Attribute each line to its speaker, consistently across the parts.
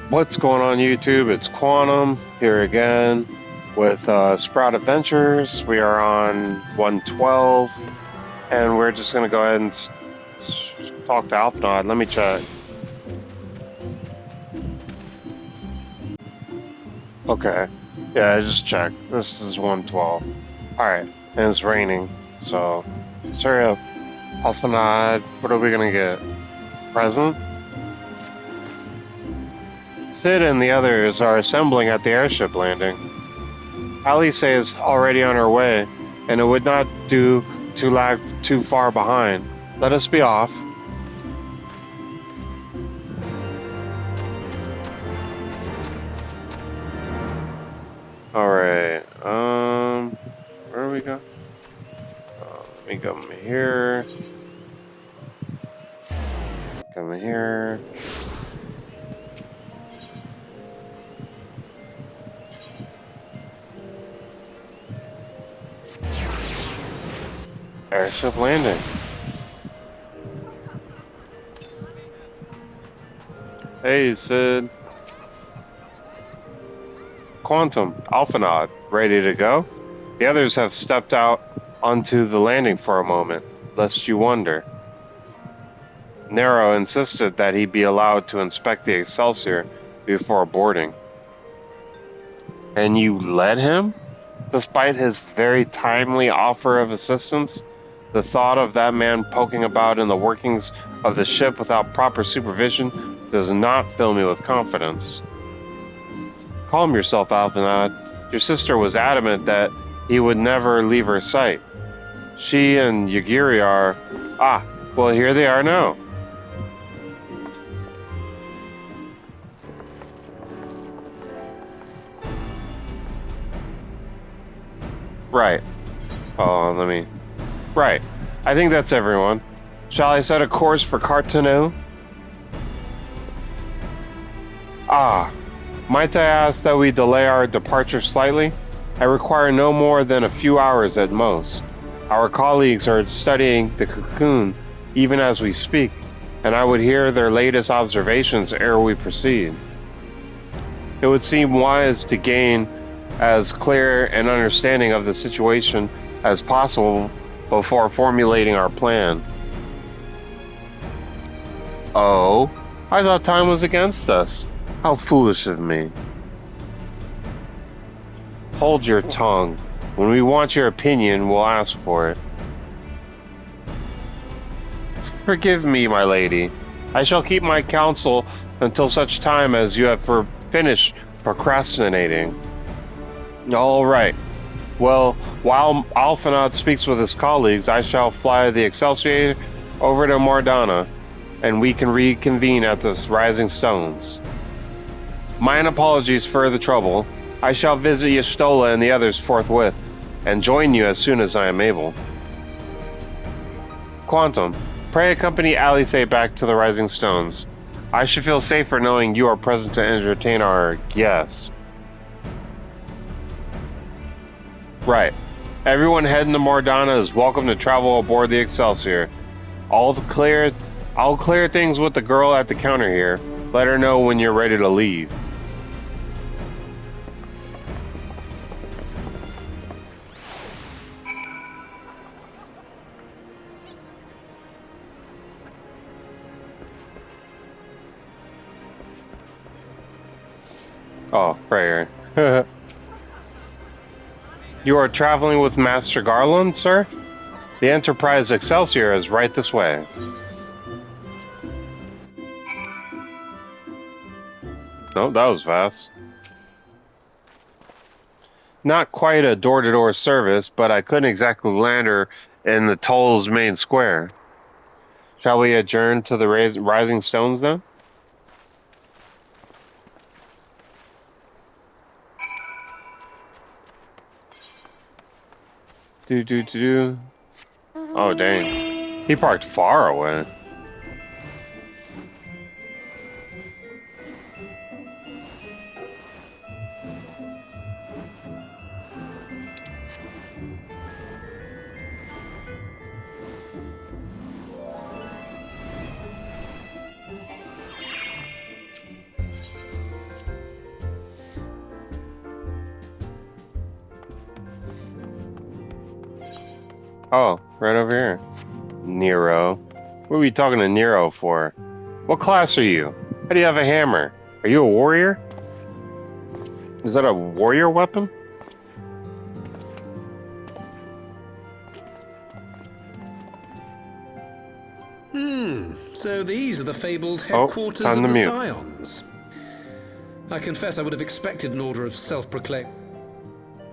Speaker 1: What's going on YouTube? It's Quantum here again with Sprout Adventures. We are on 112 and we're just going to go ahead and talk to Alphanod. Let me check. Okay. Yeah, I just checked. This is 112. Alright. And it's raining. So, hurry up. Alphanod, what are we going to get? Present? Sid and the others are assembling at the airship landing. Alice is already on her way, and it would not do to lag too far behind. Let us be off. Alright, where do we go? Let me come here. Come here. Airship landing. Hey, Sid. Quantum, Alphanod, ready to go? The others have stepped out onto the landing for a moment, lest you wonder. Nero insisted that he be allowed to inspect the Excelsior before boarding. And you let him? Despite his very timely offer of assistance, the thought of that man poking about in the workings of the ship without proper supervision does not fill me with confidence. Calm yourself, Alphanod. Your sister was adamant that he would never leave her sight. She and Yagiri are... Ah, well, here they are now. Right. Oh, let me... Right. I think that's everyone. Shall I set a course for Cartanu? Ah, might I ask that we delay our departure slightly? I require no more than a few hours at most. Our colleagues are studying the cocoon even as we speak, and I would hear their latest observations ere we proceed. It would seem wise to gain as clear an understanding of the situation as possible before formulating our plan. Oh, I thought time was against us. How foolish of me. Hold your tongue. When we want your opinion, we'll ask for it. Forgive me, my lady. I shall keep my counsel until such time as you have finished procrastinating. All right. Well, while Alphanod speaks with his colleagues, I shall fly the Excelsior over to Mardana, and we can reconvene at the Rising Stones. Mine apologies for the trouble. I shall visit Y'shtola and the others forthwith, and join you as soon as I am able. Quantum, pray accompany Alice back to the Rising Stones. I should feel safer knowing you are present to entertain our guests. Right. Everyone heading to Mardana is welcome to travel aboard the Excelsior. I'll clear things with the girl at the counter here. Let her know when you're ready to leave. Oh, prayer. You are traveling with Master Garland, sir? The Enterprise Excelsior is right this way. Oh, that was fast. Not quite a door-to-door service, but I couldn't exactly land her in the toll's main square. Shall we adjourn to the Rising Stones, then? Do. Oh, dang. He parked far away. Oh, right over here. Nero. What are we talking to Nero for? What class are you? How do you have a hammer? Are you a warrior? Is that a warrior weapon?
Speaker 2: So these are the fabled
Speaker 1: Oh,
Speaker 2: headquarters
Speaker 1: time
Speaker 2: of
Speaker 1: to
Speaker 2: the
Speaker 1: mute.
Speaker 2: Scions. I confess I would have expected an order of self-proclaimed.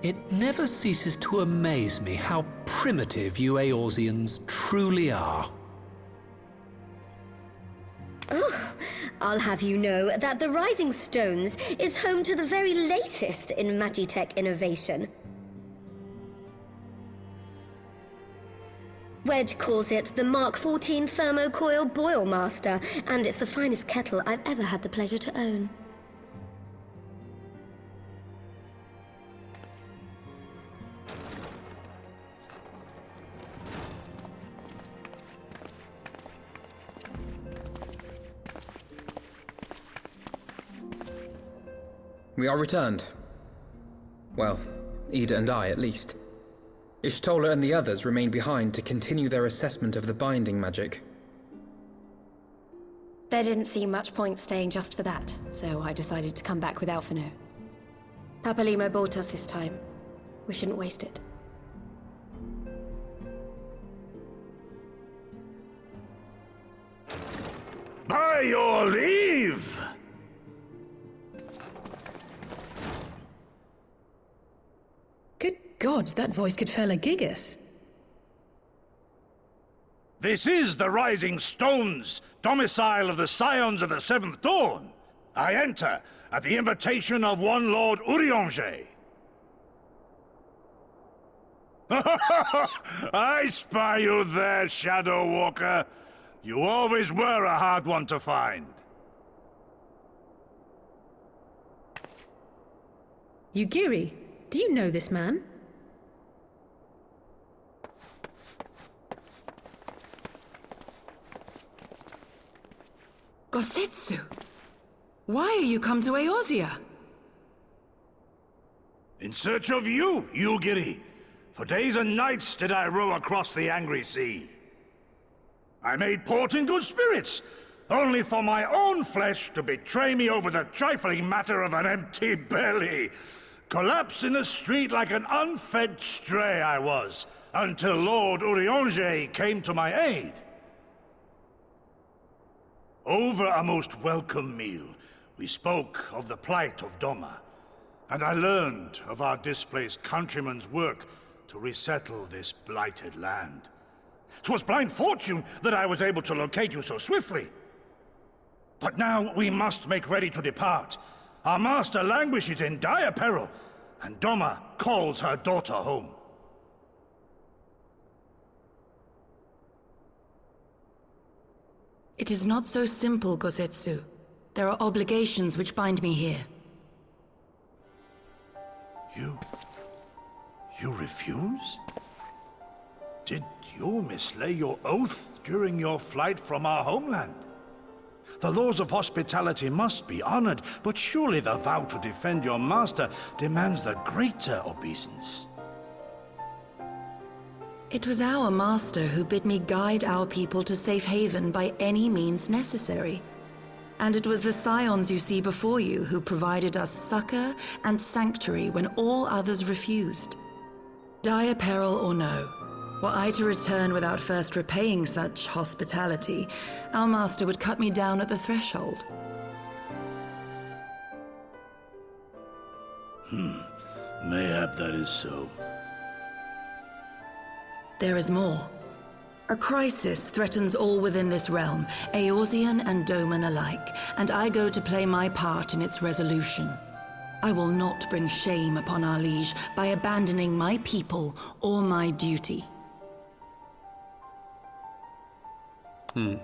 Speaker 2: It never ceases to amaze me how primitive you Eorzeans truly are.
Speaker 3: I'll have you know that the Rising Stones is home to the very latest in Magitech innovation. Wedge calls it the Mark 14 Thermocoil Boil Master, and it's the finest kettle I've ever had the pleasure to own.
Speaker 4: We are returned. Well, Ida and I, at least. Ishtola and the others remain behind to continue their assessment of the binding magic.
Speaker 5: There didn't seem much point staying just for that, so I decided to come back with Alphino. Papalimo bought us this time. We shouldn't waste it.
Speaker 6: By your leave!
Speaker 7: Good God, that voice could fell a gigas.
Speaker 6: This is the Rising Stones, domicile of the Scions of the Seventh Dawn. I enter at the invitation of one Lord Urianger. I spy you there, Shadow Walker. You always were a hard one to find.
Speaker 7: Yugiri, do you know this man?
Speaker 8: Gosetsu! Why are you come to Eorzea?
Speaker 6: In search of you, Yugiri. For days and nights did I row across the angry sea. I made port in good spirits, only for my own flesh to betray me over the trifling matter of an empty belly. Collapsed in the street like an unfed stray I was, until Lord Urianger came to my aid. Over a most welcome meal, we spoke of the plight of Doma, and I learned of our displaced countrymen's work to resettle this blighted land. 'Twas blind fortune that I was able to locate you so swiftly. But now we must make ready to depart. Our master languishes in dire peril, and Doma calls her daughter home.
Speaker 8: It is not so simple, Gosetsu. There are obligations which bind me here.
Speaker 6: You refuse? Did you mislay your oath during your flight from our homeland? The laws of hospitality must be honored, but surely the vow to defend your master demands the greater obeisance.
Speaker 8: It was our master who bid me guide our people to safe haven by any means necessary. And it was the Scions you see before you who provided us succor and sanctuary when all others refused. Dire peril or no, were I to return without first repaying such hospitality, our master would cut me down at the threshold.
Speaker 6: Mayhap that is so.
Speaker 8: There is more. A crisis threatens all within this realm, Eorzean and Doman alike, and I go to play my part in its resolution. I will not bring shame upon our liege by abandoning my people or my duty.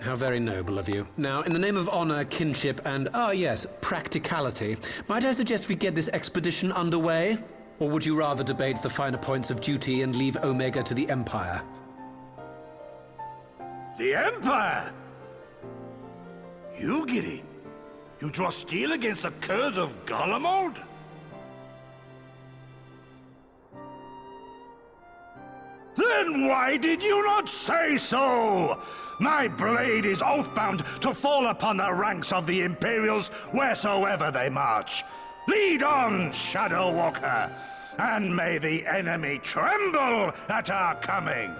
Speaker 2: How very noble of you. Now, in the name of honor, kinship, and, yes, practicality, might I suggest we get this expedition underway? Or would you rather debate the finer points of duty and leave Omega to the Empire?
Speaker 6: The Empire? Yugiri, you draw steel against the curse of Garlemald? Then Then why did you not say so? My blade is oath-bound to fall upon the ranks of the Imperials wheresoever they march. Lead on, Shadow Walker, and may the enemy tremble at our coming.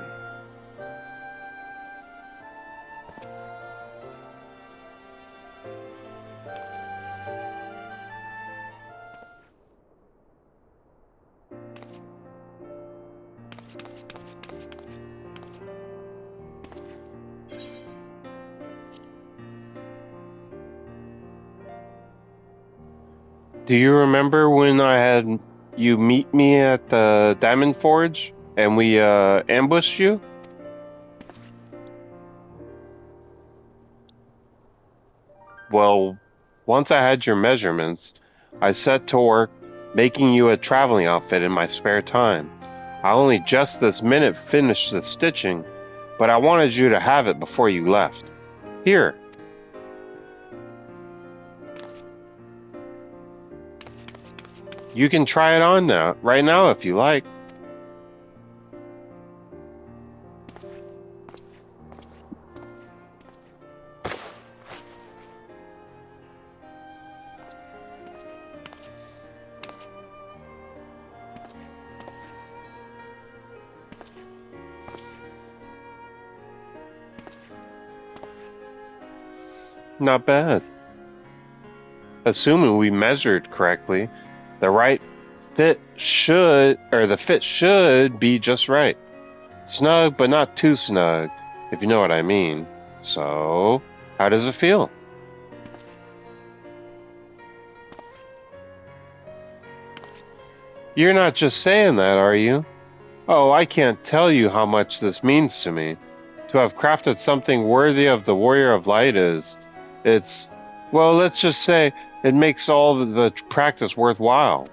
Speaker 1: Do you remember when I had you meet me at the Diamond Forge and we ambushed you? Well, once I had your measurements, I set to work making you a traveling outfit in my spare time. I only just this minute finished the stitching, but I wanted you to have it before you left. Here. You can try it on now, right now if you like. Not bad. Assuming we measured correctly, the fit should be just right. Snug, but not too snug, if you know what I mean. So, how does it feel? You're not just saying that, are you? Oh, I can't tell you how much this means to me. To have crafted something worthy of the Warrior of Light well, let's just say it makes all the practice worthwhile.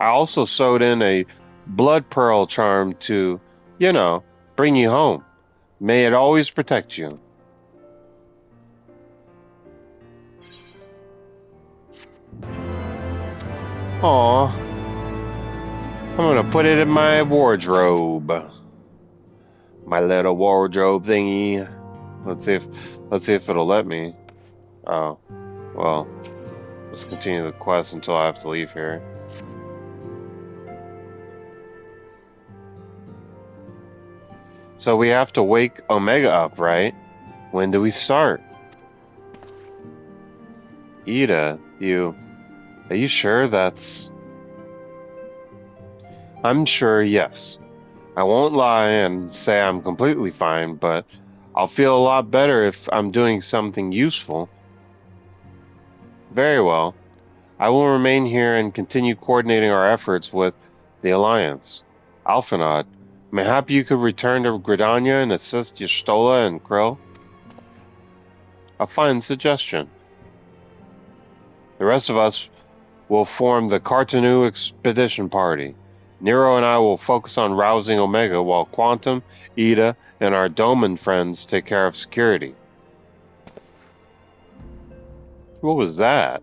Speaker 1: I also sewed in a blood pearl charm to, bring you home. May it always protect you. Aw. I'm gonna put it in my wardrobe. My little wardrobe thingy. Let's see if it'll let me. Oh. Well. Let's continue the quest until I have to leave here. So we have to wake Omega up, right? When do we start? Ida, are you sure that's... I'm sure, yes. I won't lie and say I'm completely fine, but I'll feel a lot better if I'm doing something useful. Very well. I will remain here and continue coordinating our efforts with the Alliance. Alphanod, mayhap you could return to Gridania and assist Y'shtola and Krill? A fine suggestion. The rest of us will form the Cartanu Expedition Party. Nero and I will focus on rousing Omega while Quantum, Ida, and our Doman friends take care of security. What was that?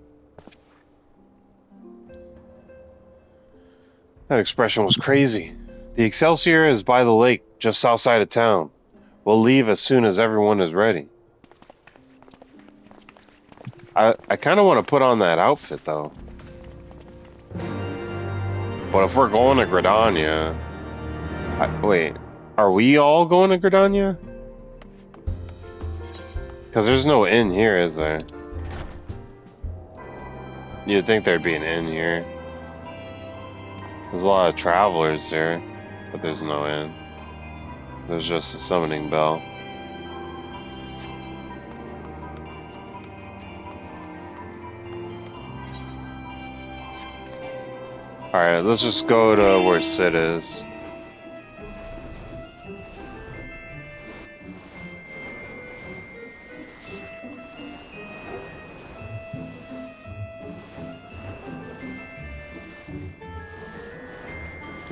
Speaker 1: That expression was crazy. The Excelsior is by the lake, just outside of town. We'll leave as soon as everyone is ready. I kind of want to put on that outfit, though. But if we're going to Gridania... wait, are we all going to Gridania? Because there's no inn here, is there? You'd think there'd be an inn here. There's a lot of travelers here, but there's no inn. There's just a summoning bell. Alright, let's just go to where Sid is.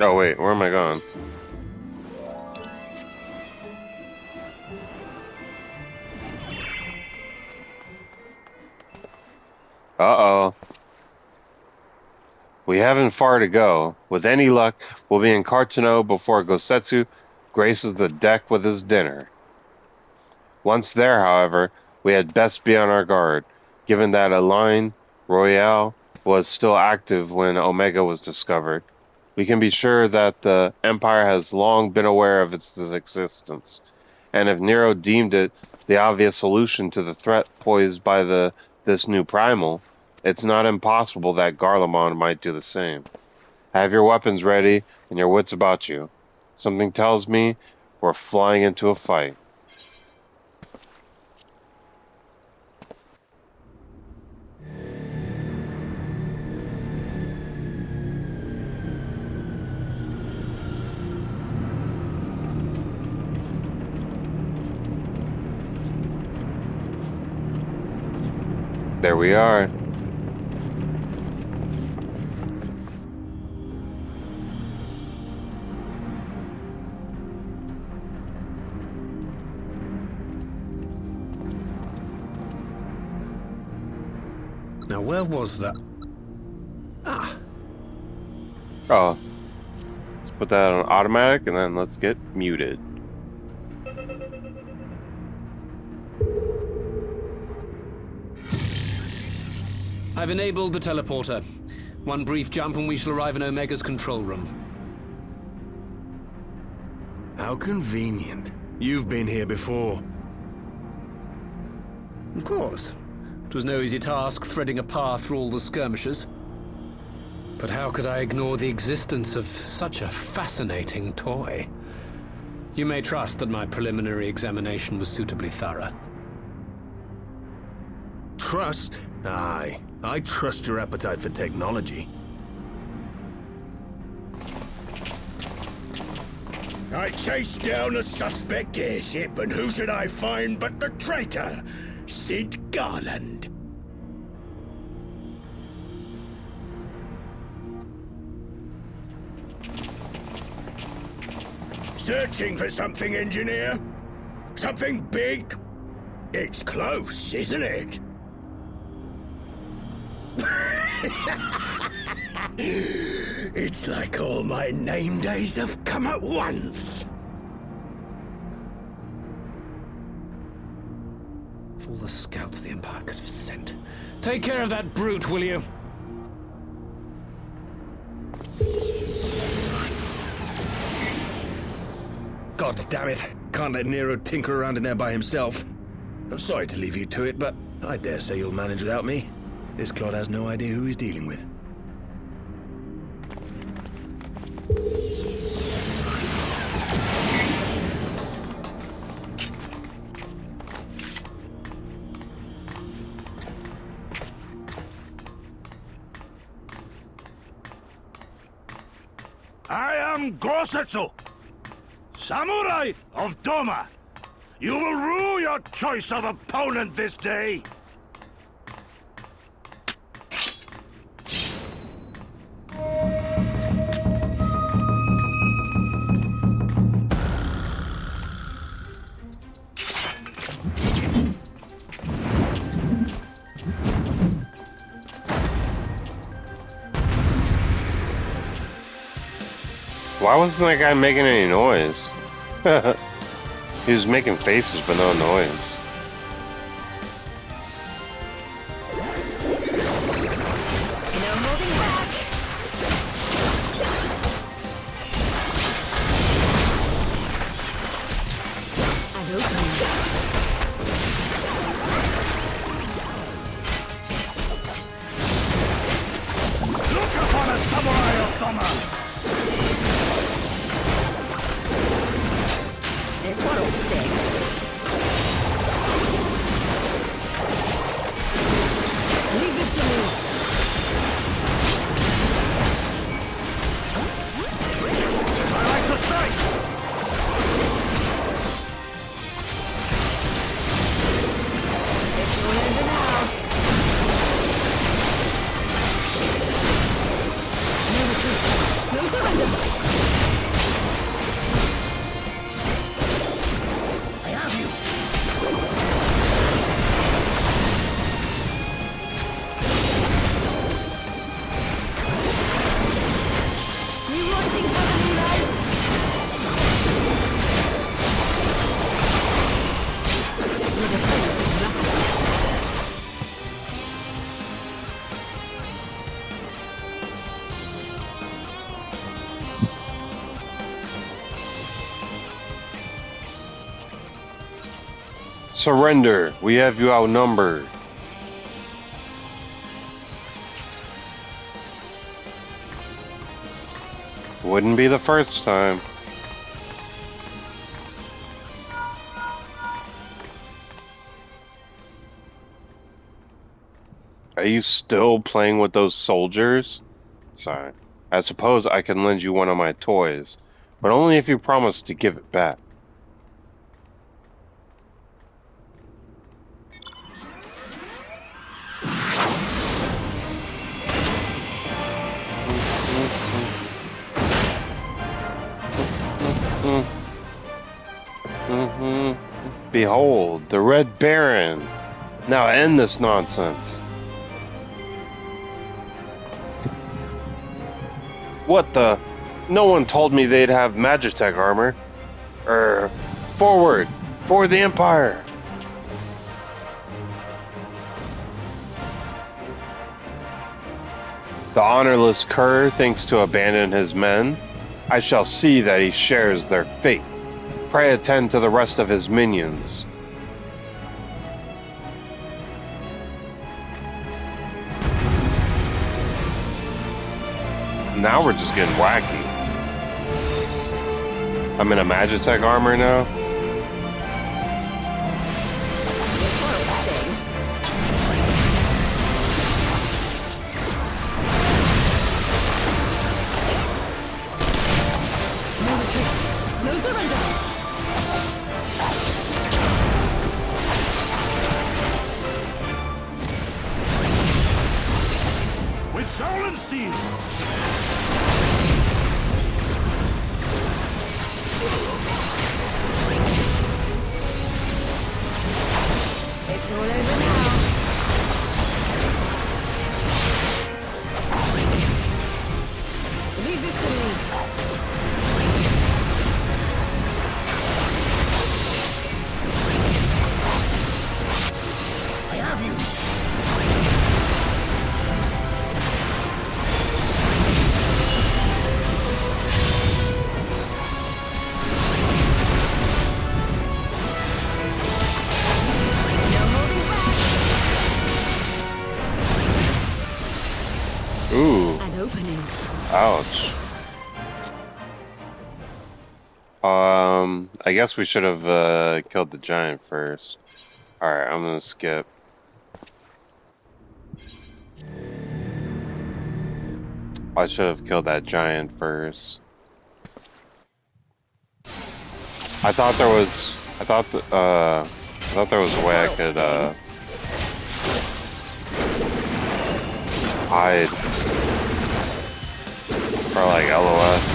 Speaker 1: Oh wait, where am I going? Uh-oh. We haven't far to go. With any luck, we'll be in Cartano before Gosetsu graces the deck with his dinner. Once there, however, we had best be on our guard, given that a line Royale was still active when Omega was discovered. We can be sure that the Empire has long been aware of its existence, and if Nero deemed it the obvious solution to the threat posed by this new primal, it's not impossible that Garlemald might do the same. Have your weapons ready and your wits about you. Something tells me we're flying into a fight. There we are.
Speaker 2: Now, where was that? Ah,
Speaker 1: Oh, let's put that on automatic and then let's get muted.
Speaker 2: I've enabled the teleporter. One brief jump and we shall arrive in Omega's control room.
Speaker 9: How convenient. You've been here before.
Speaker 2: Of course. It was no easy task threading a path through all the skirmishes. But how could I ignore the existence of such a fascinating toy? You may trust that my preliminary examination was suitably thorough.
Speaker 9: Trust? Aye. I trust your appetite for technology.
Speaker 6: I chased down a suspect airship, and who should I find but the traitor, Sid Garland. Searching for something, engineer? Something big? It's close, isn't it? It's like all my name days have come at once.
Speaker 2: Of all the scouts the Empire could have sent. Take care of that brute, will you?
Speaker 9: God damn it. Can't let Nero tinker around in there by himself. I'm sorry to leave you to it, but I dare say you'll manage without me. This clod has no idea who he's dealing with.
Speaker 6: I am Gosetsu, Samurai of Doma. You will rue your choice of opponent this day.
Speaker 1: Why wasn't that guy making any noise? He was making faces but no noise.
Speaker 3: No holding back. I've opened.
Speaker 6: Look upon a samurai of Doma.
Speaker 3: This one'll stick.
Speaker 1: Surrender. We have you outnumbered. Wouldn't be the first time. Are you still playing with those soldiers? Sorry. I suppose I can lend you one of my toys, but only if you promise to give it back. Behold, the Red Baron. Now end this nonsense. What the? No one told me they'd have Magitech armor. Forward! For the Empire! The honorless cur thinks to abandon his men. I shall see that he shares their fate. Pray attend to the rest of his minions. Now we're just getting wacky. I'm in a Magitech armor now.
Speaker 8: No surrender!
Speaker 6: With soul and steel!
Speaker 3: It's all over now.
Speaker 8: Leave this to me.
Speaker 6: I have you!
Speaker 1: Ooh.
Speaker 3: An opening.
Speaker 1: Ouch. I guess we should have killed the giant first. Alright, I'm gonna skip. I should have killed that giant first. I thought there was a way I could hide for like LOS.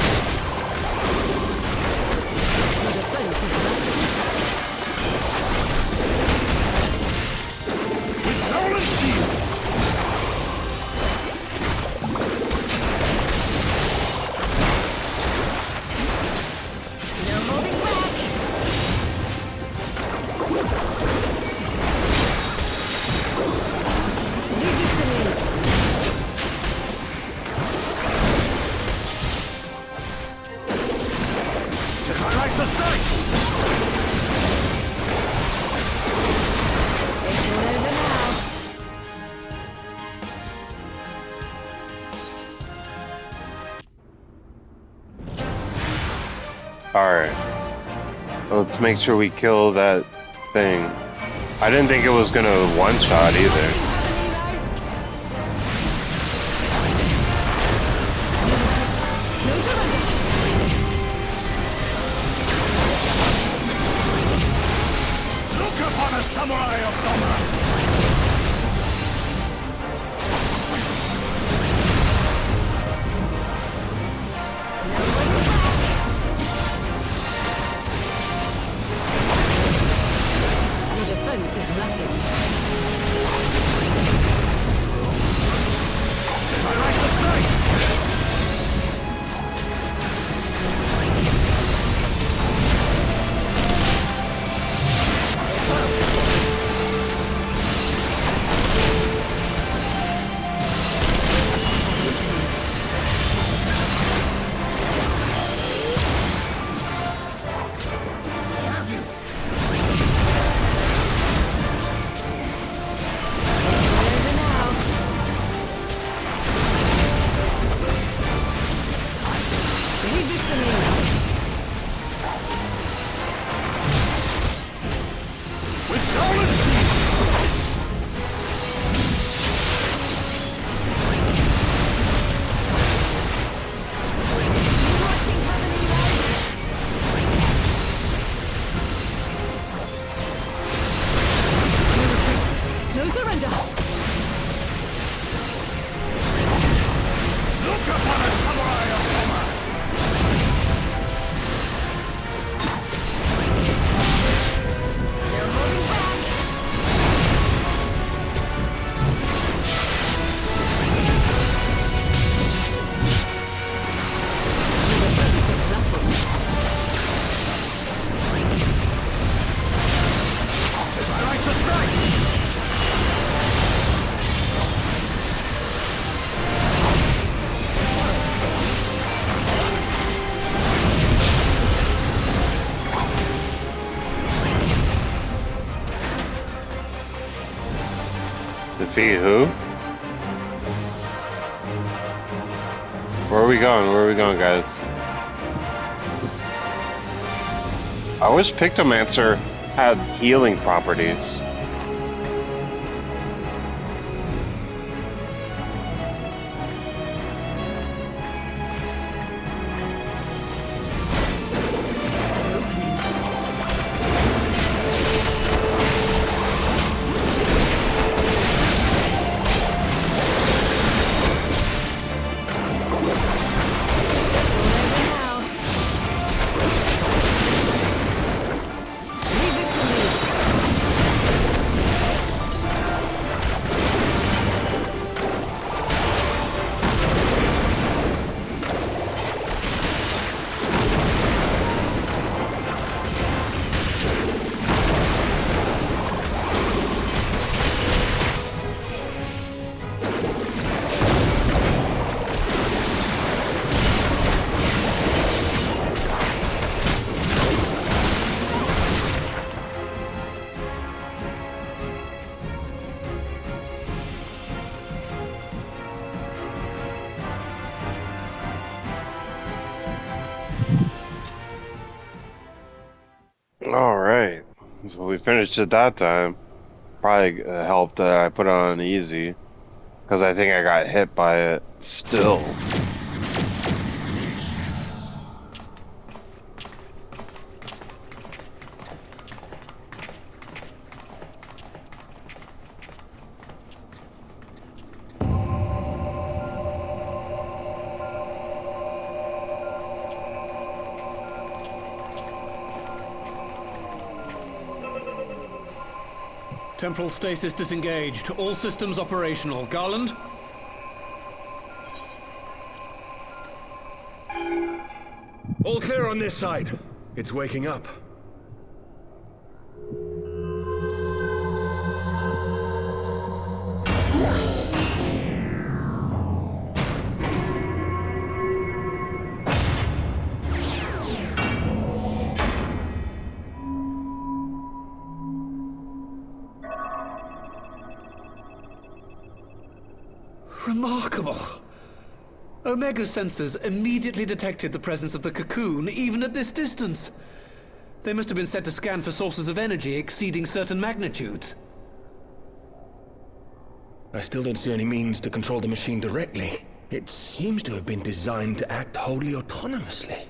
Speaker 6: With soul and steel!
Speaker 3: No holding back.
Speaker 8: Leave this to me.
Speaker 6: Did I like to strike?
Speaker 3: It's all over now.
Speaker 1: Alright. Let's make sure we kill that thing. I didn't think it was gonna one-shot either.
Speaker 6: Look upon a samurai of Doma!
Speaker 8: Your defense is nothing.
Speaker 1: Defeat who? Where are we going? Where are we going, guys? I wish Pictomancer had healing properties. Alright, so we finished it that time. Probably helped that I put it on easy, because I think I got hit by it still.
Speaker 2: Temporal stasis disengaged. All systems operational. Garland?
Speaker 9: All clear on this side. It's waking up.
Speaker 2: Remarkable. Omega sensors immediately detected the presence of the cocoon, even at this distance. They must have been set to scan for sources of energy exceeding certain magnitudes.
Speaker 9: I still don't see any means to control the machine directly. It seems to have been designed to act wholly autonomously.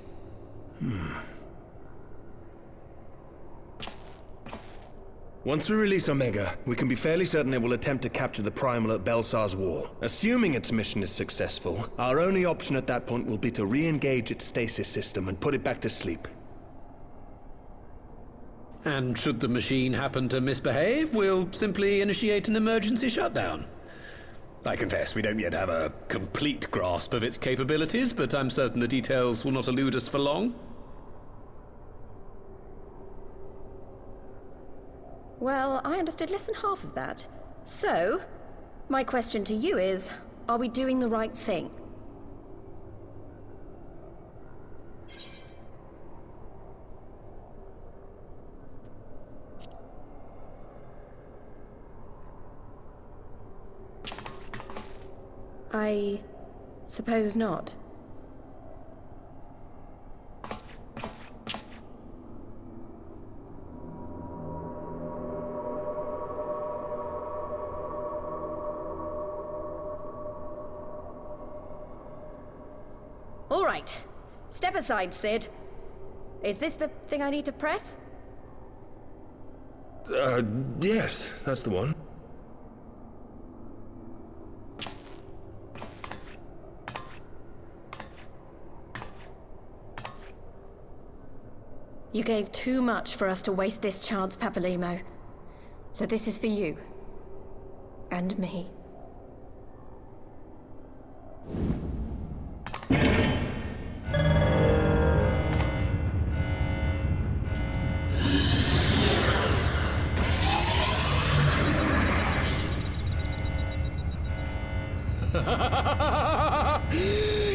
Speaker 9: Once we release Omega, we can be fairly certain it will attempt to capture the Primal at Belsar's Wall. Assuming its mission is successful, our only option at that point will be to re-engage its stasis system and put it back to sleep.
Speaker 2: And should the machine happen to misbehave, we'll simply initiate an emergency shutdown. I confess we don't yet have a complete grasp of its capabilities, but I'm certain the details will not elude us for long.
Speaker 5: Well, I understood less than half of that. So, my question to you is, are we doing the right thing? I suppose not. All right. Step aside, Sid. Is this the thing I need to press?
Speaker 9: Yes, that's the one.
Speaker 5: You gave too much for us to waste this chance, Papalimo. So this is for you. And me.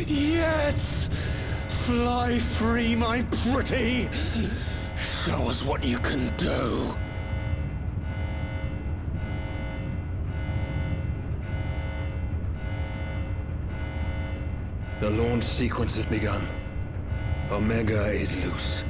Speaker 2: Yes! Fly free, my pretty! Show us what you can do.
Speaker 9: The launch sequence has begun. Omega is loose.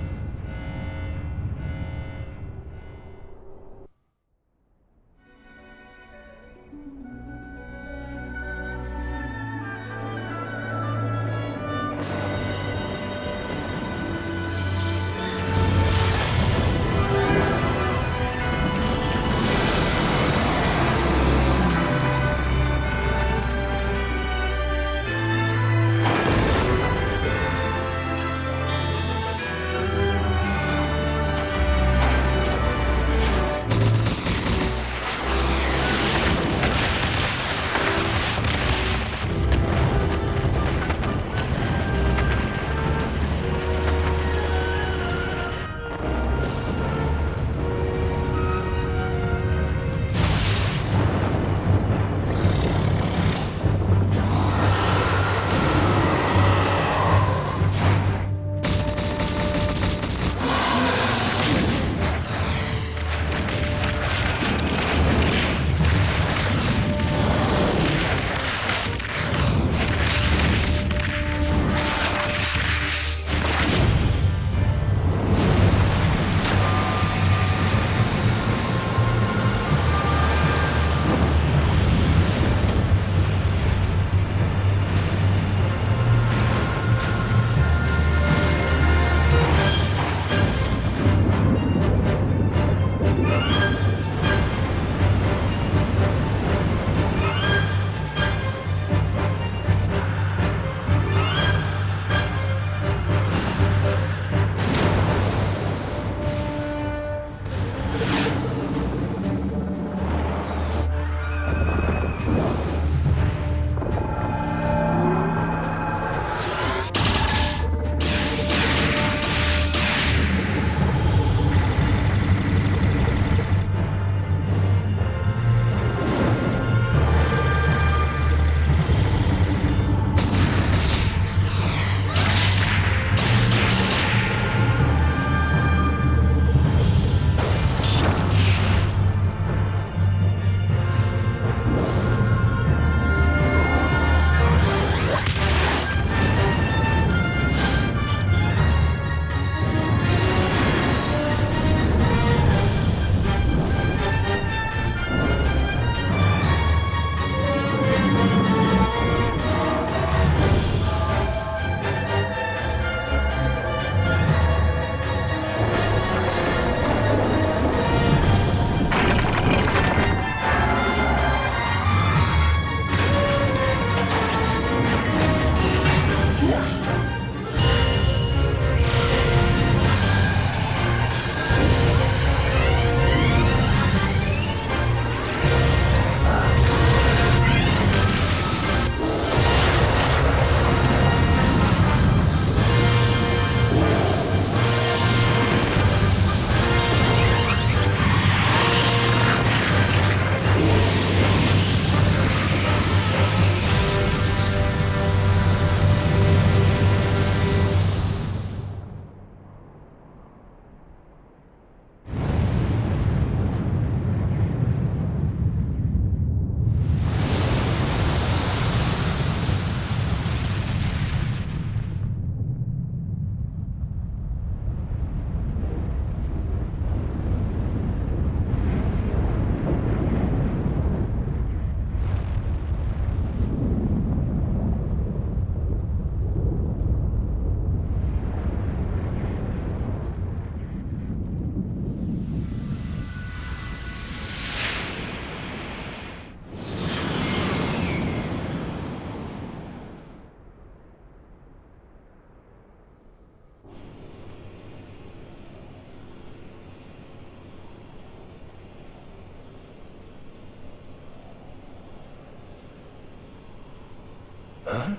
Speaker 9: Huh?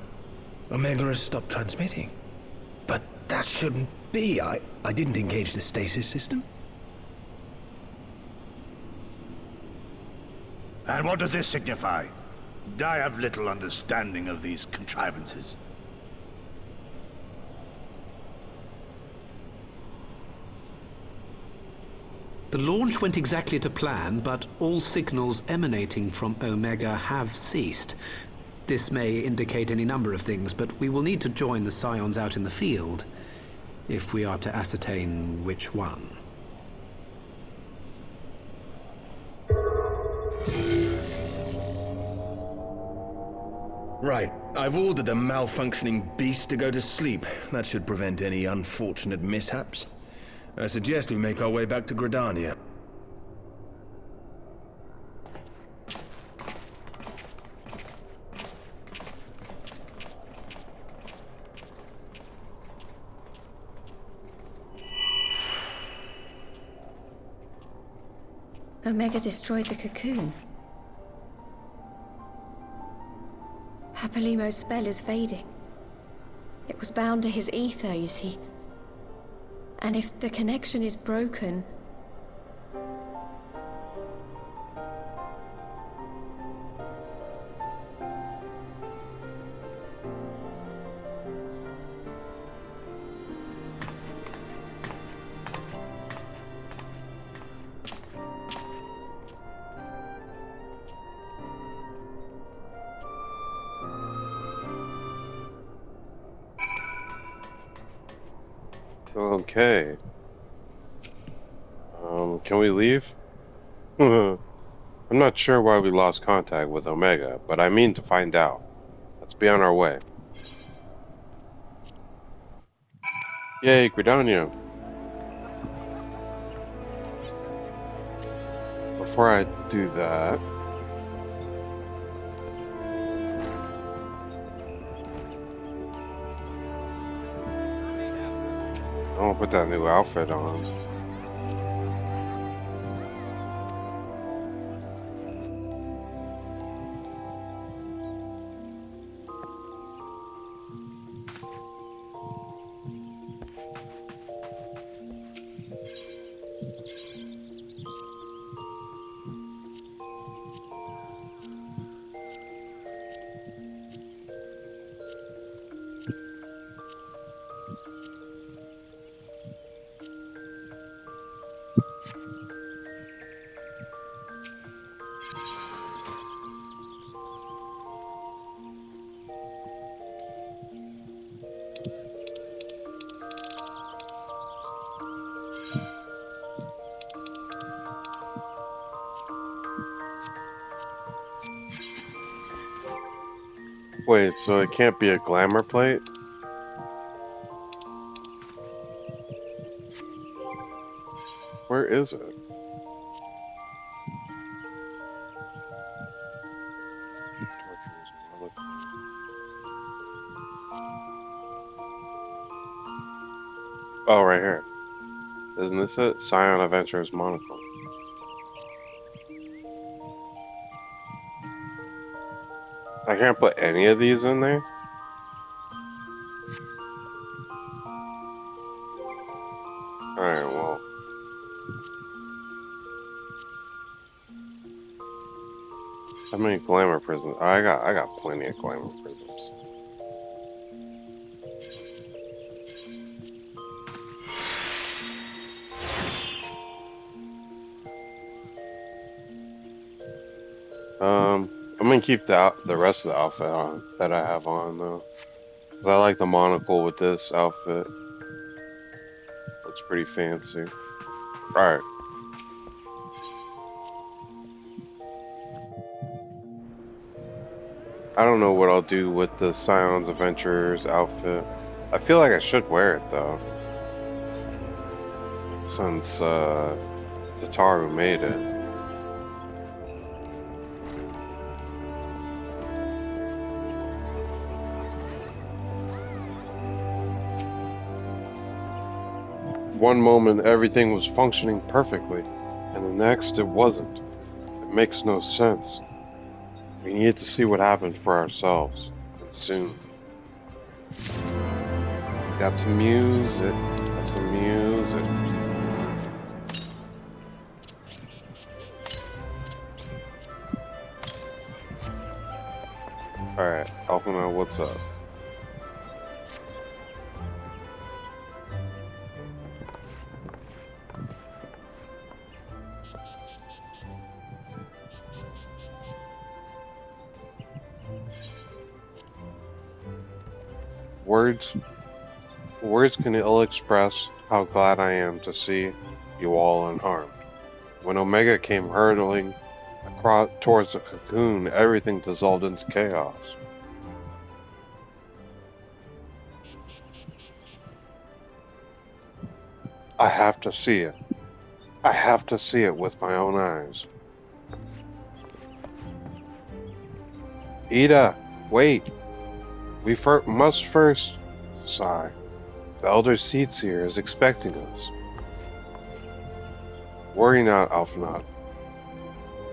Speaker 9: Omega has stopped transmitting. But that shouldn't be. I didn't engage the stasis system.
Speaker 6: And what does this signify? I have little understanding of these contrivances.
Speaker 2: The launch went exactly to plan, but all signals emanating from Omega have ceased. This may indicate any number of things, but we will need to join the Scions out in the field if we are to ascertain which one.
Speaker 9: Right. I've ordered a malfunctioning beast to go to sleep. That should prevent any unfortunate mishaps. I suggest we make our way back to Gridania.
Speaker 5: Omega destroyed the cocoon. Papalimo's spell is fading. It was bound to his ether, you see. And if the connection is broken...
Speaker 1: Okay. Can we leave? I'm not sure why we lost contact with Omega, but I mean to find out. Let's be on our way. Yay, Gridania. Before I do that... I want to put that new outfit on. Wait, so it can't be a glamour plate? Where is it? Oh, right here. Isn't this it? Scion Adventurer's Monocle. I can't put any of these in there? Alright, well. How many glamour prisms? I got plenty of glamour prisms. I'm gonna keep the rest of the outfit on that I have on though. 'Cause I like the monocle with this outfit. Looks pretty fancy. Alright. I don't know what I'll do with the Scion's Adventurers outfit. I feel like I should wear it though. Since Tataru made it. One moment everything was functioning perfectly, and the next it wasn't. It makes no sense. We need to see what happened for ourselves, and soon. Got some music. Got some music. Alright, Alphina, what's up? Words words can ill express how glad I am to see you all unharmed. When Omega came hurtling across towards the cocoon, everything dissolved into chaos. I have to see it. I have to see it with my own eyes. Ida, wait. We must first sigh. The Elder Seatseer is expecting us. Worry not, Alphinaud.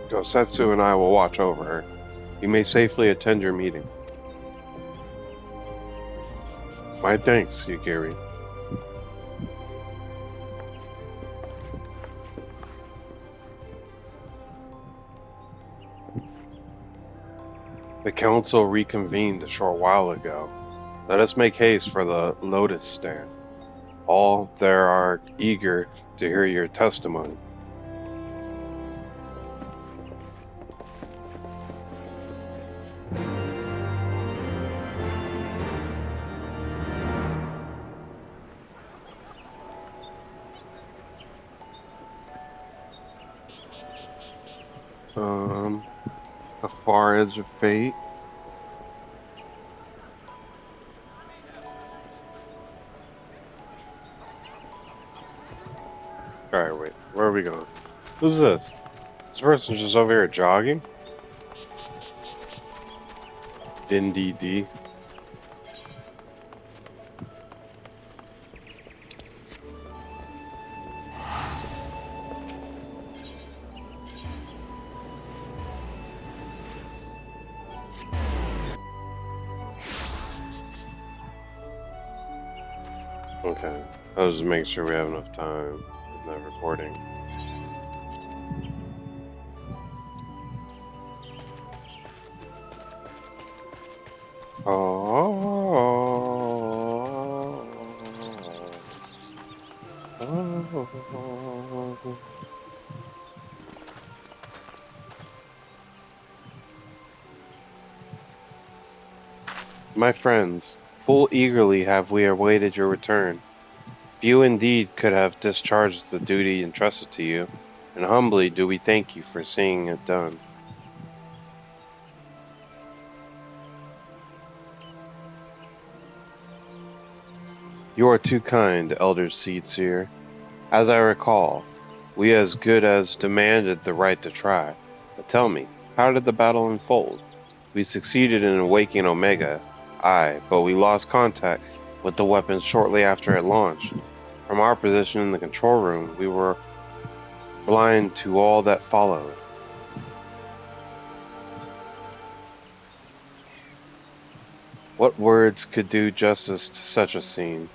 Speaker 1: Gosetsu and I will watch over her. You may safely attend your meeting. My thanks, Yagiri. The council reconvened a short while ago. Let us make haste for the Lotus Stand. All there are eager to hear your testimony. The far edge of fate. Alright, wait. Where are we going? Who's this? This person's just over here jogging? NDD. Okay. I was just making sure we have enough time in that recording. My friends, full eagerly have we awaited your return. Few indeed could have discharged the duty entrusted to you, and humbly do we thank you for seeing it done. You are too kind, Elder Seatseer. As I recall, we as good as demanded the right to try. But tell me, how did the battle unfold? We succeeded in awakening Omega, aye, but we lost contact with the weapons shortly after it launched. From our position in the control room, we were blind to all that followed. What words could do justice to such a scene?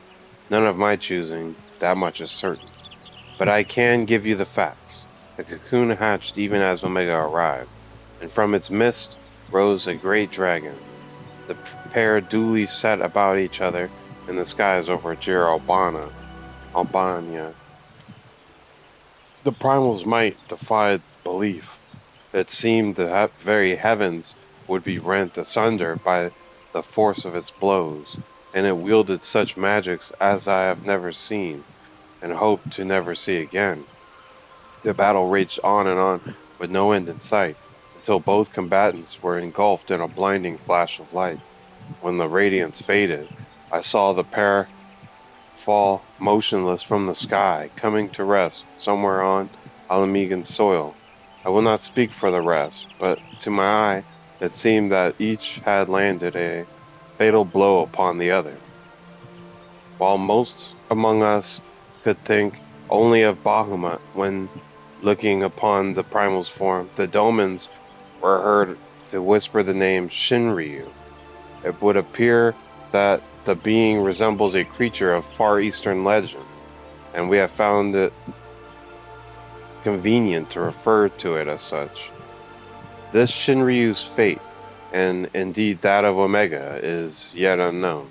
Speaker 1: None of my choosing, that much is certain. But I can give you the facts. The cocoon hatched even as Omega arrived, and from its midst rose a great dragon. The pair duly sat about each other in the skies over Jir Albania. The primal's might defied belief. It seemed the very heavens would be rent asunder by the force of its blows, and it wielded such magics as I have never seen, and hope to never see again. The battle raged on and on, with no end in sight, until both combatants were engulfed in a blinding flash of light. When the radiance faded, I saw the pair fall motionless from the sky, coming to rest somewhere on Alamegan soil. I will not speak for the rest, but to my eye it seemed that each had landed a fatal blow upon the other. While most among us could think only of Bahamut when looking upon the primal's form, the Domans were heard to whisper the name Shinryu. It would appear that the being resembles a creature of Far Eastern legend, and we have found it convenient to refer to it as such. This Shinryu's fate, and indeed that of Omega, is yet unknown.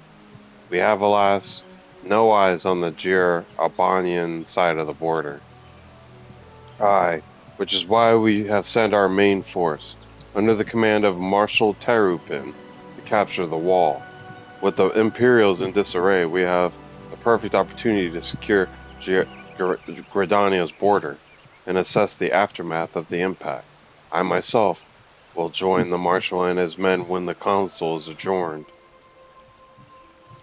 Speaker 1: We have, alas, no eyes on the Jir Albanian side of the border. Aye, which is why we have sent our main force, under the command of Marshal Terupin, to capture the wall. With the Imperials in disarray, we have the perfect opportunity to secure Gridania's border and assess the aftermath of the impact. I myself will join the Marshal and his men when the Council is adjourned.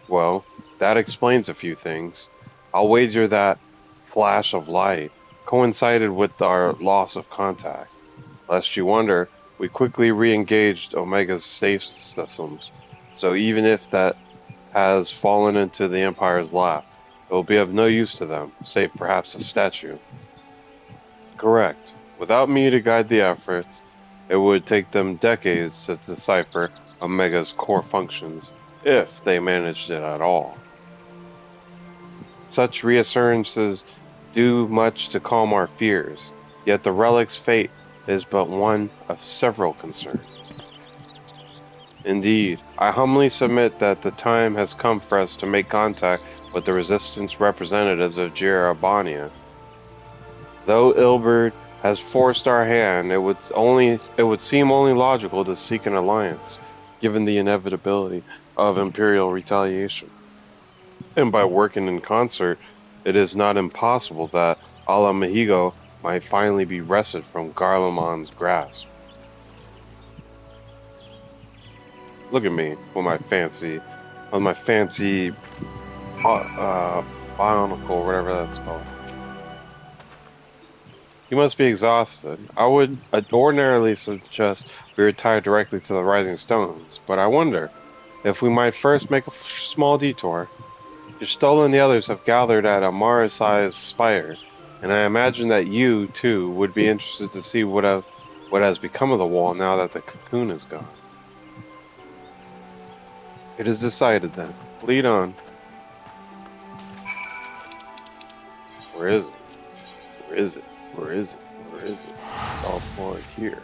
Speaker 1: Well, that explains a few things. I'll wager that flash of light coincided with our loss of contact. Lest you wonder, we quickly re-engaged Omega's safe systems, so even if that has fallen into the Empire's lap, it will be of no use to them, save perhaps a statue. Correct. Without me to guide the efforts, it would take them decades to decipher Omega's core functions, if they managed it at all. Such reassurances do much to calm our fears, yet the relic's fate is but one of several concerns. Indeed, I humbly submit that the time has come for us to make contact with the resistance representatives of Jirabania. Though Ilberd has forced our hand, it would seem only logical to seek an alliance, given the inevitability of Imperial retaliation. And by working in concert, it is not impossible that Ala Mehigo might finally be wrested from Garlemald's grasp. Look at me with my fancy bionicle, whatever that's called. You must be exhausted. I would ordinarily suggest we retire directly to the Rising Stones, but I wonder if we might first make a small detour. Y'shtola and the others have gathered at Amarisai's spire, and I imagine that you, too, would be interested to see what has become of the wall now that the cocoon is gone. It is decided then. Lead on. Where is it? Where is it? Where is it? Where is it? It's all forward here.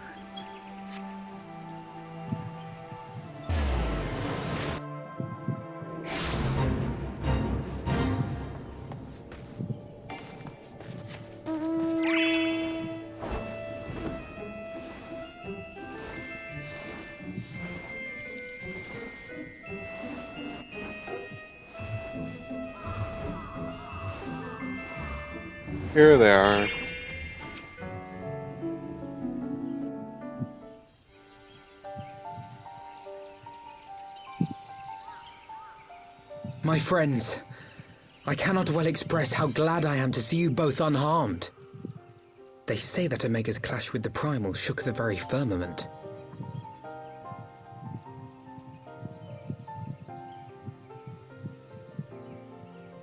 Speaker 1: Here they are.
Speaker 4: My friends, I cannot well express how glad I am to see you both unharmed. They say that Omega's clash with the Primal shook the very firmament.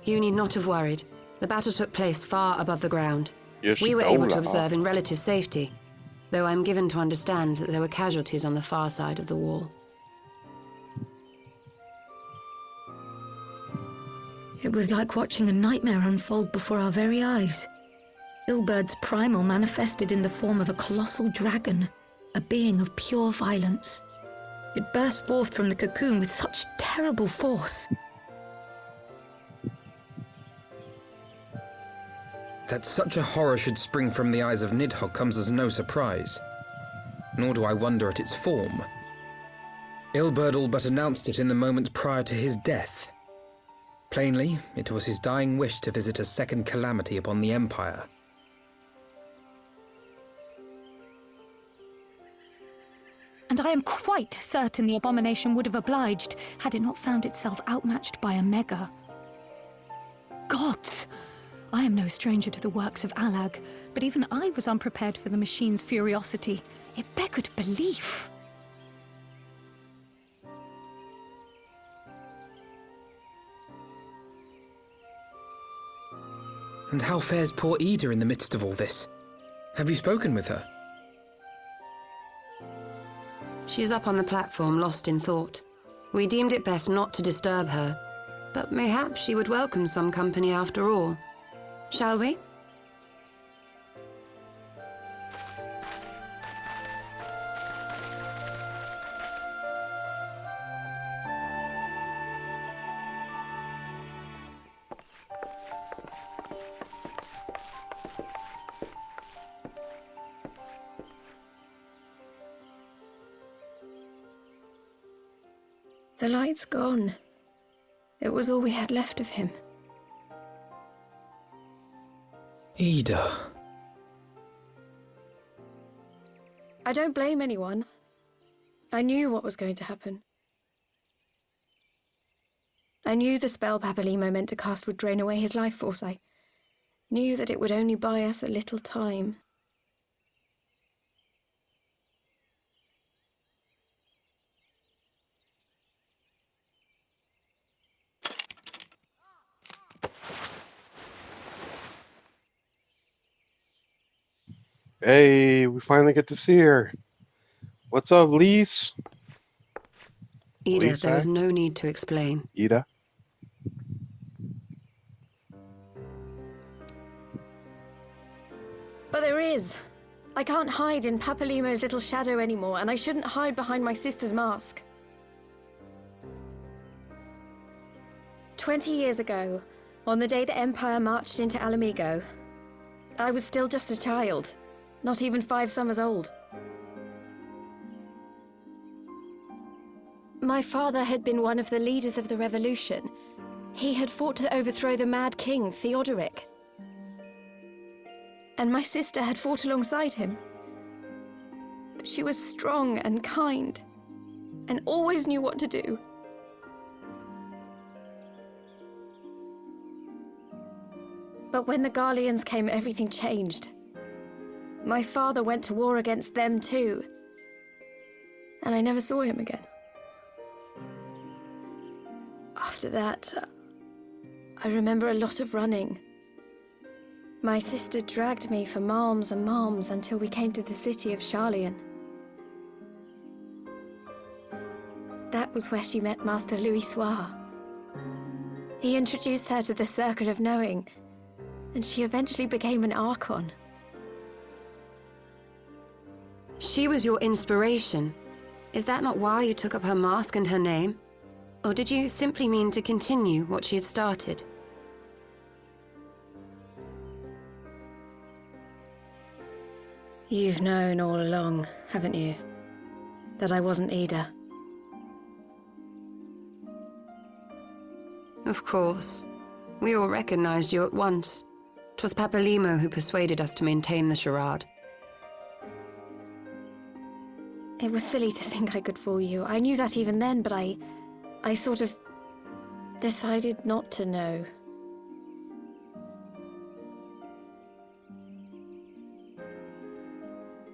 Speaker 5: You need not have worried. The battle took place far above the ground.
Speaker 1: Yes,
Speaker 5: We were able to observe in relative safety, though I'm given to understand that there were casualties on the far side of the wall.
Speaker 7: It was like watching a nightmare unfold before our very eyes. Ilberd's primal manifested in the form of a colossal dragon, a being of pure violence. It burst forth from the cocoon with such terrible force.
Speaker 4: That such a horror should spring from the eyes of Nidhogg comes as no surprise. Nor do I wonder at its form. Ilberd all but announced it in the moments prior to his death. Plainly, it was his dying wish to visit a second calamity upon the Empire.
Speaker 10: And I am quite certain the abomination would have obliged had it not found itself outmatched by Omega. Gods! I am no stranger to the works of Alag, but even I was unprepared for the machine's furiosity. It beggared belief.
Speaker 4: And how fares poor Ida in the midst of all this? Have you spoken with her?
Speaker 5: She is up on the platform, lost in thought. We deemed it best not to disturb her, but mayhap she would welcome some company after all. Shall we?
Speaker 3: The light's gone.
Speaker 10: It was all we had left of him.
Speaker 4: Ida.
Speaker 10: I don't blame anyone. I knew what was going to happen. I knew the spell Papalimo meant to cast would drain away his life force. I knew that it would only buy us a little time.
Speaker 1: Hey, we finally get to see her. What's up, Lise?
Speaker 5: Ida,
Speaker 1: Lisa?
Speaker 5: there is no need to explain.
Speaker 1: Ida?
Speaker 10: But there is. I can't hide in Papalimo's little shadow anymore, and I shouldn't hide behind my sister's mask. 20 years ago, on the day the Empire marched into Alamigo, I was still just a child, not even 5 summers old. My father had been one of the leaders of the revolution. He had fought to overthrow the Mad King, Theodoric. And my sister had fought alongside him. But she was strong and kind, and always knew what to do. But when the Garleans came, everything changed. My father went to war against them too, and I never saw him again. After that, I remember a lot of running. My sister dragged me for malms and malms until we came to the city of Charlian. That was where she met Master Louis Soir. He introduced her to the Circle of Knowing, and she eventually became an Archon.
Speaker 5: She was your inspiration. Is that not why you took up her mask and her name? Or did you simply mean to continue what she had started?
Speaker 10: You've known all along, haven't you? That I wasn't Ida.
Speaker 5: Of course. We all recognized you at once. 'Twas Papalimo who persuaded us to maintain the charade.
Speaker 10: It was silly to think I could fool you. I knew that even then, but I sort of decided not to know.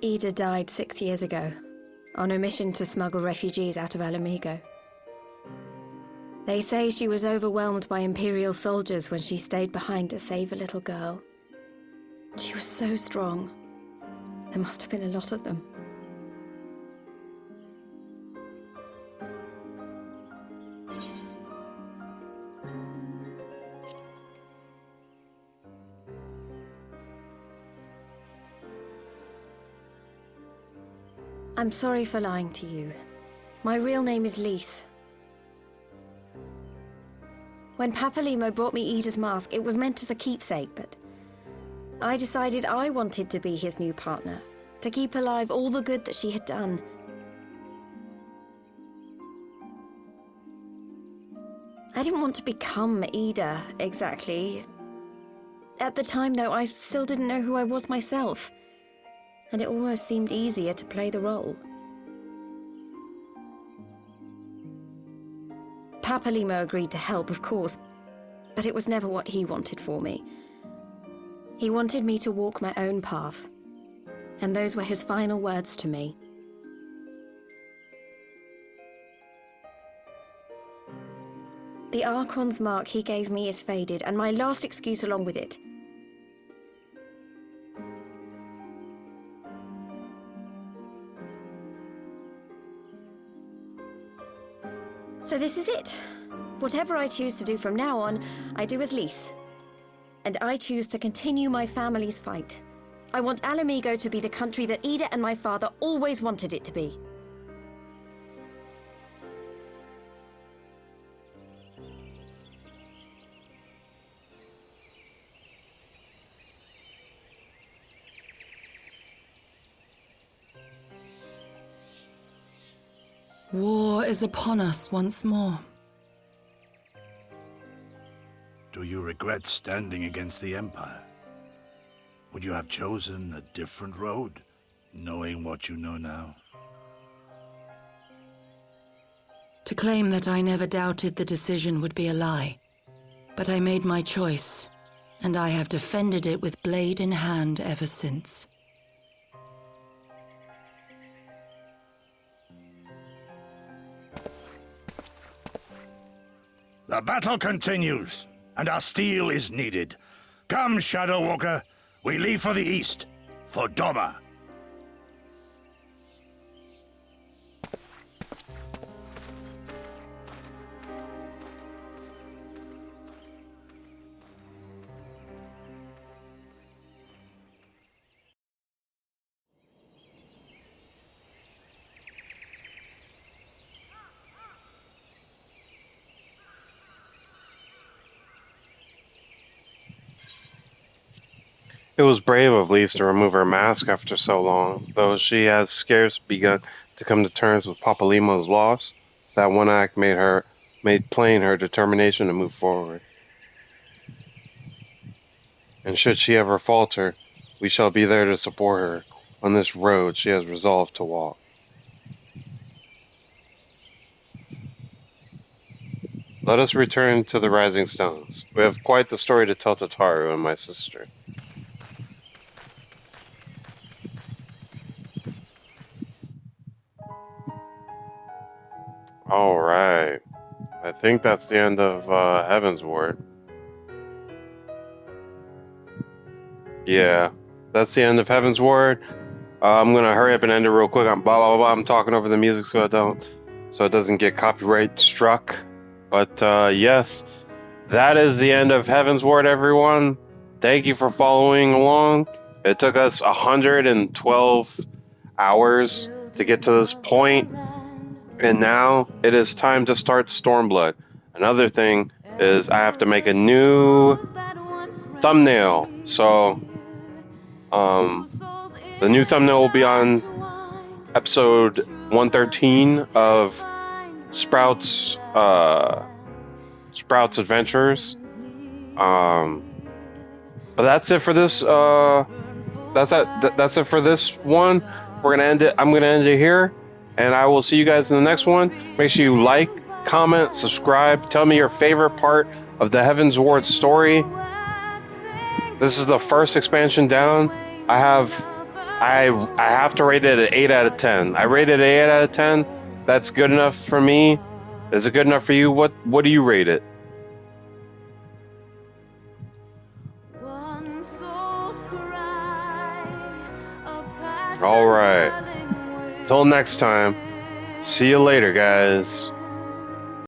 Speaker 10: Ida died 6 years ago, on a mission to smuggle refugees out of Alamigo. They say she was overwhelmed by Imperial soldiers when she stayed behind to save a little girl. She was so strong. There must have been a lot of them. I'm sorry for lying to you. My real name is Lise. When Papalimo brought me Ida's mask, it was meant as a keepsake, but I decided I wanted to be his new partner, to keep alive all the good that she had done. I didn't want to become Ida, exactly. At the time, though, I still didn't know who I was myself, and it almost seemed easier to play the role. Papalimo agreed to help, of course, but it was never what he wanted for me. He wanted me to walk my own path, and those were his final words to me. The Archon's mark he gave me is faded, and my last excuse along with it. So this is it. Whatever I choose to do from now on, I do as Lise. And I choose to continue my family's fight. I want Alamigo to be the country that Ida and my father always wanted it to be.
Speaker 8: War is upon us once more.
Speaker 6: Do you regret standing against the Empire? Would you have chosen a different road, knowing what you know now?
Speaker 8: To claim that I never doubted the decision would be a lie. But I made my choice, and I have defended it with blade in hand ever since.
Speaker 6: The battle continues, and our steel is needed. Come, Shadow Walker, we leave for the east, for Doma.
Speaker 1: It was brave of Lise to remove her mask after so long, though she has scarce begun to come to terms with Papalimo's loss. That one act made plain her determination to move forward. And should she ever falter, we shall be there to support her on this road she has resolved to walk. Let us return to the Rising Stones. We have quite the story to tell to Taru and my sister. Alright. I think that's the end of Heaven's Ward. Yeah, that's the end of Heaven's Ward. I'm gonna hurry up and end it real quick. I'm blah blah blah. I'm talking over the music so it doesn't get copyright struck. But yes, that is the end of Heaven's Ward, everyone. Thank you for following along. It took us 112 hours to get to this point, and now it is time to start Stormblood. Another thing is I have to make a new thumbnail. So the new thumbnail will be on episode 113 of Sprout's Adventures. But that's it for this. That's it for this one. We're gonna end it. I'm gonna end it here, and I will see you guys in the next one. Make sure you like, comment, subscribe. Tell me your favorite part of the Heaven's Ward story. This is the first expansion down. I have to rate it an 8 out of 10. I rated it 8 out of 10. That's good enough for me. Is it good enough for you? What do you rate it? All right. Till next time. See you later, guys.